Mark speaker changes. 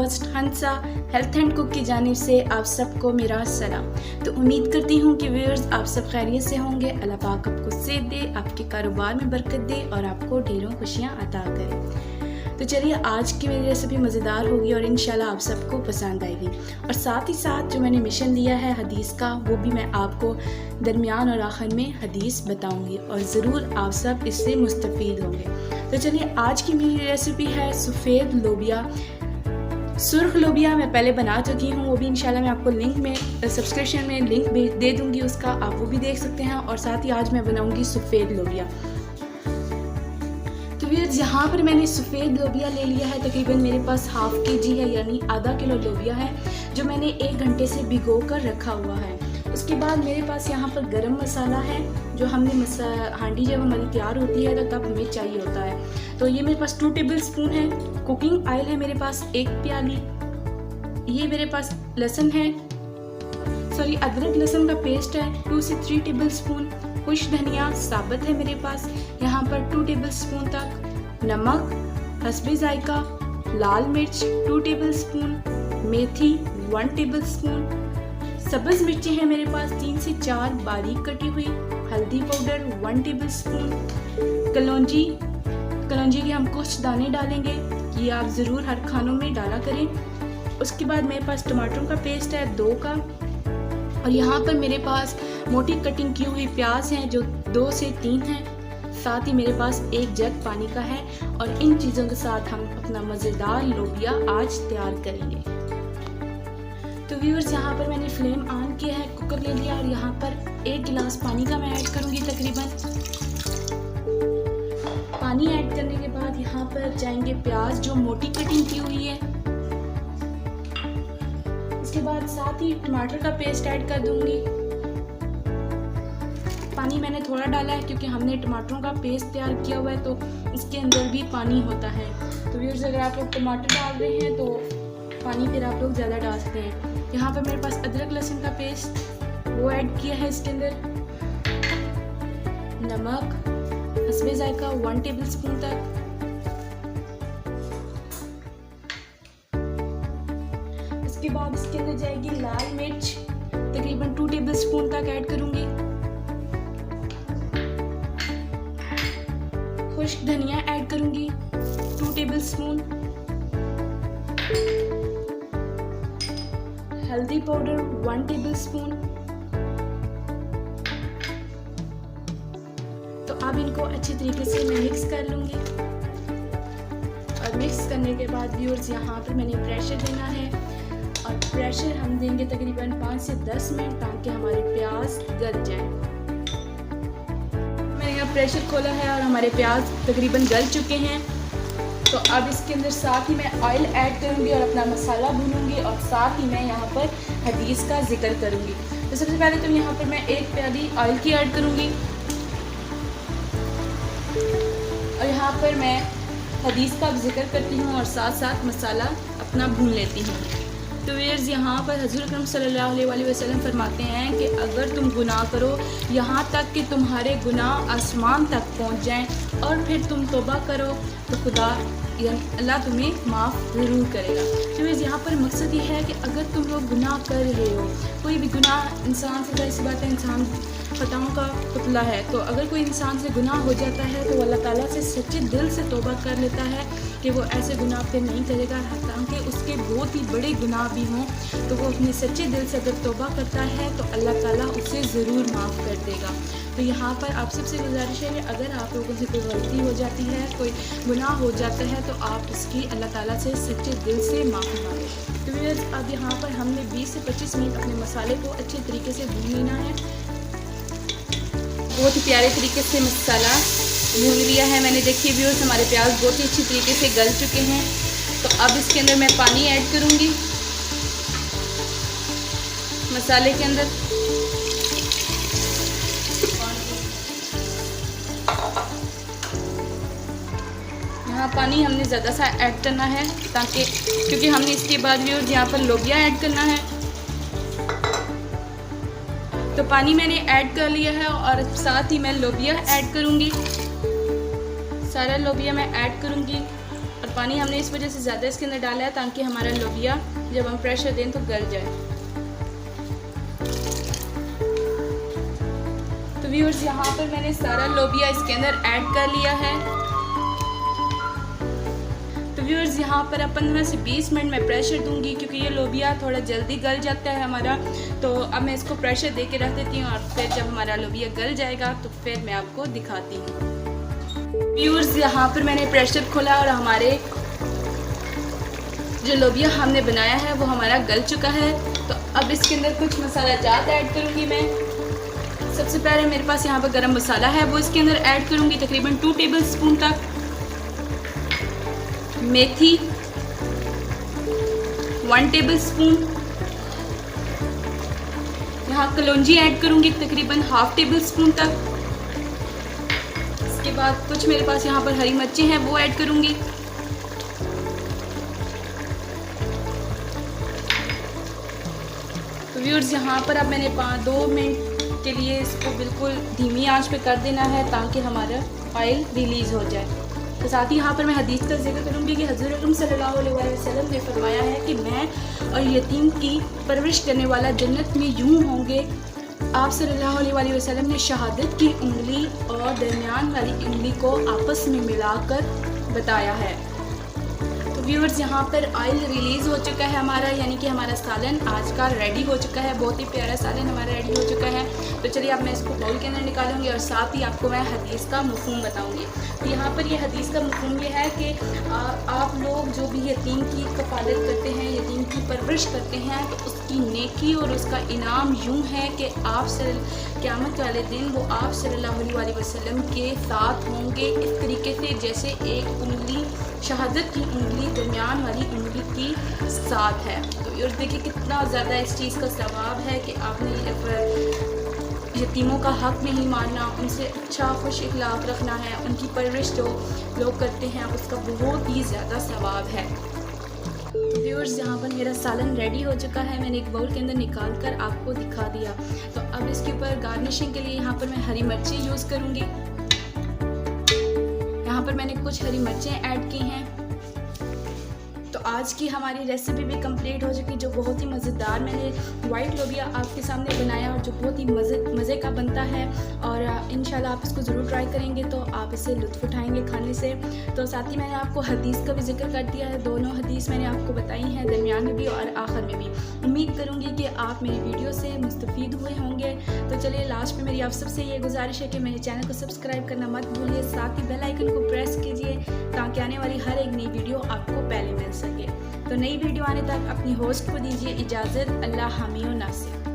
Speaker 1: Host Hansa health and cook की जानिब से आप सबको मेरा सलाम। तो उम्मीद करती हूँ कि व्यूअर्स आप सब खैरियत से होंगे। अल्लाह पाक आपको सेहत दे, आपके कारोबार में बरकत दे और आपको ढेरों खुशियाँ अता करे। तो चलिए आज की मेरी रेसिपी मज़ेदार होगी और इंशाल्लाह आप सबको पसंद आएगी। और साथ ही साथ जो मैंने मिशन लिया है हदीस का, वो भी मैं आपको दरमियान और आखिर में हदीस बताऊंगी और ज़रूर आप सब इससे मुस्तफ़ीद होंगे। तो चलिए आज की मेरी रेसिपी है सफ़ेद लोबिया। सुर्ख लोबिया मैं पहले बना चुकी हूँ, वो भी इंशाल्लाह मैं आपको लिंक में सब्सक्रिप्शन में लिंक दे दूँगी उसका, आप वो भी देख सकते हैं। और साथ ही आज मैं बनाऊँगी सफ़ेद लोबिया। तो व्यूअर्स यहाँ पर मैंने सफ़ेद लोबिया ले लिया है, तकरीबन मेरे पास हाफ केजी है, यानी आधा किलो लोबिया है जो मैंने 1 घंटे से भिगो कर रखा हुआ है। उसके बाद मेरे पास यहाँ पर गरम मसाला है, जो हमने हांडी जब हमारी तैयार होती है तो तब हमें चाहिए होता है। तो ये मेरे पास 2 टेबल स्पून है। कुकिंग ऑयल है मेरे पास 1 प्याली। ये मेरे पास लहसुन है, अदरक लहसुन का पेस्ट है 2 से 3 टेबल स्पून। खुश धनिया साबुत है मेरे पास यहाँ पर 2 टेबल स्पून तक। नमक हस्बे जायका। लाल मिर्च 2 टेबल स्पून। मेथी 1 टेबल स्पून। सब्ज़ मिर्ची है मेरे पास 3 से 4 बारीक कटी हुई। हल्दी पाउडर 1 टेबल स्पून। कलौंजी के हम कुछ दाने डालेंगे, ये आप ज़रूर हर खानों में डाला करें। उसके बाद मेरे पास टमाटरों का पेस्ट है 2 का। और यहाँ पर मेरे पास मोटी कटिंग की हुई प्याज हैं जो 2 से 3 हैं। साथ ही मेरे पास 1 जग पानी का है। और इन चीज़ों के साथ हम अपना मज़ेदार लोबिया आज तैयार करेंगे। तो व्यूअर्स यहाँ पर मैंने फ्लेम ऑन किया है, कुकर ले लिया और यहाँ पर 1 गिलास पानी का मैं ऐड करूँगी तकरीबन। पानी ऐड करने के बाद यहाँ पर जाएंगे प्याज जो मोटी कटिंग की हुई है। इसके बाद साथ ही टमाटर का पेस्ट ऐड कर दूंगी। पानी मैंने थोड़ा डाला है क्योंकि हमने टमाटरों का पेस्ट तैयार किया हुआ है, तो इसके अंदर भी पानी होता है। तो व्यूअर्स अगर आप लोग टमाटर डाल रहे हैं तो पानी फिर आप लोग ज़्यादा डाल सकते हैं। यहाँ पर मेरे पास अदरक लहसुन का पेस्ट वो ऐड किया है इसके अंदर। नमक हस्बे जायका 1 टेबल स्पून तक। इसके बाद इसके अंदर जाएगी लाल मिर्च तकरीबन 2 टेबल स्पून तक ऐड करूंगी। खुश्क धनिया ऐड करूंगी 2 टेबल स्पून। हल्दी पाउडर 1 टेबल स्पून। तो अब इनको अच्छी तरीके से मैं मिक्स कर लूँगी। और मिक्स करने के बाद व्यूअर्स यहाँ पर मैंने प्रेशर देना है और प्रेशर हम देंगे तकरीबन 5 से 10 मिनट ताकि हमारे प्याज गल जाए। मैंने यहाँ प्रेशर खोला है और हमारे प्याज तकरीबन गल चुके हैं। तो अब इसके अंदर साथ ही मैं ऑयल ऐड करूँगी और अपना मसाला भूनूंगी और साथ ही मैं यहाँ पर हदीस का जिक्र करूँगी। तो सबसे पहले तो यहाँ पर मैं 1 प्याली ऑयल की ऐड करूँगी और यहाँ पर मैं हदीस का जिक्र करती हूँ और साथ साथ मसाला अपना भून लेती हूँ। तो व्यूअर्स यहाँ पर हज़रत अकरम सल्लल्लाहु अलैहि वसल्लम फरमाते हैं कि अगर तुम गुनाह करो यहाँ तक कि तुम्हारे गुनाह आसमान तक पहुँच जाएं और फिर तुम तौबा करो तो खुदा यानी अल्लाह तुम्हें माफ़ ज़रूर करेगा। तो यहाँ पर मकसद ये है कि अगर तुम लोग गुनाह कर रहे हो, कोई भी गुनाह इंसान से, ऐसी बात है इंसान खताओं का पुतला है, तो अगर कोई इंसान से गुनाह हो जाता है तो अल्लाह ताला से सच्चे दिल से तौबा कर लेता है कि वो ऐसे गुनाह फिर नहीं करेगा। ताकि उसके बहुत ही बड़े गुनाह भी हों तो वो अपने सच्चे दिल से अगर तौबा करता है तो अल्लाह ताला उसे ज़रूर माफ़ कर देगा। तो यहाँ पर आप सबसे गुजारिश है कि अगर आप लोगों से कोई गलती हो जाती है, कोई गुनाह हो जाता है, तो आप उसकी अल्लाह ताला से सच्चे दिल से माफ़ी मांगें। तो व्यूअर्स अब यहाँ पर हमने 20 से 25 मिनट अपने मसाले को अच्छे तरीके से भून लेना है। बहुत ही प्यारे तरीके से मसाला भून लिया है मैंने। देखिए व्यूअर्स हमारे प्याज बहुत ही अच्छी तरीके से गल चुके हैं। तो अब इसके अंदर मैं पानी ऐड करूँगी मसाले के अंदर। यहाँ पानी हमने ज़्यादा सा ऐड करना है ताकि क्योंकि हमने इसके बाद व्यूअर्स यहाँ पर लोबिया ऐड करना है। तो पानी मैंने ऐड कर लिया है और साथ ही मैं लोबिया ऐड करूँगी। सारा लोबिया मैं ऐड करूँगी और पानी हमने इस वजह से ज़्यादा इसके अंदर डाला है ताकि हमारा लोबिया जब हम प्रेशर दें तो गल जाए। तो व्यूअर्स यहाँ पर मैंने सारा लोबिया इसके अंदर ऐड कर लिया है। तो व्यूअर्स यहाँ पर अब 15 से 20 मिनट में प्रेशर दूंगी क्योंकि ये लोबिया थोड़ा जल्दी गल जाता है हमारा। तो अब मैं इसको प्रेशर दे के रख देती हूँ और फिर जब हमारा लोबिया गल जाएगा तो फिर मैं आपको दिखाती हूँ। व्यूअर्स यहाँ पर मैंने प्रेशर खोला और हमारे जो लोबिया हमने बनाया है वो हमारा गल चुका है। तो अब इसके अंदर कुछ मसाला जात ऐड करूँगी मैं। सबसे पहले मेरे पास यहाँ पर गरम मसाला है वो इसके अंदर ऐड करूँगी तकरीबन 2 टेबल स्पून तक। मेथी 1 टेबल स्पून। यहाँ कलौंजी ऐड करूँगी तकरीबन ½ टेबल स्पून तक। इसके बाद कुछ मेरे पास यहाँ पर हरी मिर्चें हैं वो ऐड करूँगी। तो व्यूअर्स यहाँ पर अब मैंने 2 मिनट के लिए इसको बिल्कुल धीमी आंच पे कर देना है ताकि हमारा ऑयल रिलीज़ हो जाए। तो साथ ही यहाँ पर मैं हदीस का जिक्र करूँगी कि हज़रत अकरम सल्लल्लाहु अलैहि वसल्लम ने फरमाया है कि मैं और यतीम की परवरिश करने वाला जन्नत में यूँ होंगे। आप सल्लल्लाहु अलैहि वसल्लम ने शहादत की उंगली और दरमियान वाली उंगली को आपस में मिलाकर बताया है। तो व्यूअर्स यहाँ पर ऑयल रिलीज़ हो चुका है हमारा, यानी कि हमारा सालन आज का रेडी हो चुका है। बहुत ही प्यारा सालन हमारा रेडी हो चुका है। तो चलिए अब मैं इसको बाउल के अंदर निकालूंगी और साथ ही आपको मैं हदीस का मफ़हूम बताऊंगी। तो यहाँ पर ये हदीस का मफ़हूम ये है कि आप लोग जो भी यतीम की कफ़ालत करते हैं, यतीम की परवरिश करते हैं, तो उसकी नेकी और उसका इनाम यूँ है कि आप क़यामत वाले दिन वो आप सल्लल्लाहु अलैहि वसल्लम के साथ होंगे इस तरीके से जैसे एक उंगली शहादत की उंगली दरमियान वाली उंगली की साथ है। तो ये देखिए कितना ज़्यादा इस चीज़ का सवाब है कि आपने यतीमों का हक़ नहीं मारना, उनसे अच्छा खुश इखलाक रखना है, उनकी परवरिश जो लोग करते हैं उसका बहुत ही ज़्यादा सवाब है। तो व्यूअर्स यहाँ पर मेरा सालन रेडी हो चुका है। मैंने एक बाउल के अंदर निकाल कर आपको दिखा दिया। तो अब इसके ऊपर गार्निशिंग के लिए यहाँ पर मैं हरी मिर्ची यूज़ करूँगी। यहाँ पर मैंने कुछ हरी मिर्चें ऐड की हैं। तो आज की हमारी रेसिपी भी कंप्लीट हो चुकी, जो बहुत ही मज़ेदार मैंने वाइट लोबिया आपके सामने बनाया और जो बहुत ही मज़े का बनता है। और इंशाल्लाह आप इसको ज़रूर ट्राई करेंगे तो आप इससे लुत्फ़ उठाएंगे खाने से। तो साथ ही मैंने आपको हदीस का भी जिक्र कर दिया है। दोनों हदीस मैंने आपको बताई हैं, दरमियान में भी और आखिर में भी। उम्मीद करूँगी कि आप मेरी वीडियो से मुस्तफ़ीद हुए होंगे। तो चलिए लास्ट में मेरी आप सबसे ये गुजारिश है कि मेरे चैनल को सब्सक्राइब करना मत भूलिए, साथ ही बेल आइकन को प्रेस कीजिए ताकि आने वाली हर एक नई वीडियो आपको पहले मिल सके। तो नई वीडियो आने तक अपनी होस्ट को दीजिए इजाज़त। अल्लाह हामी व नासिर।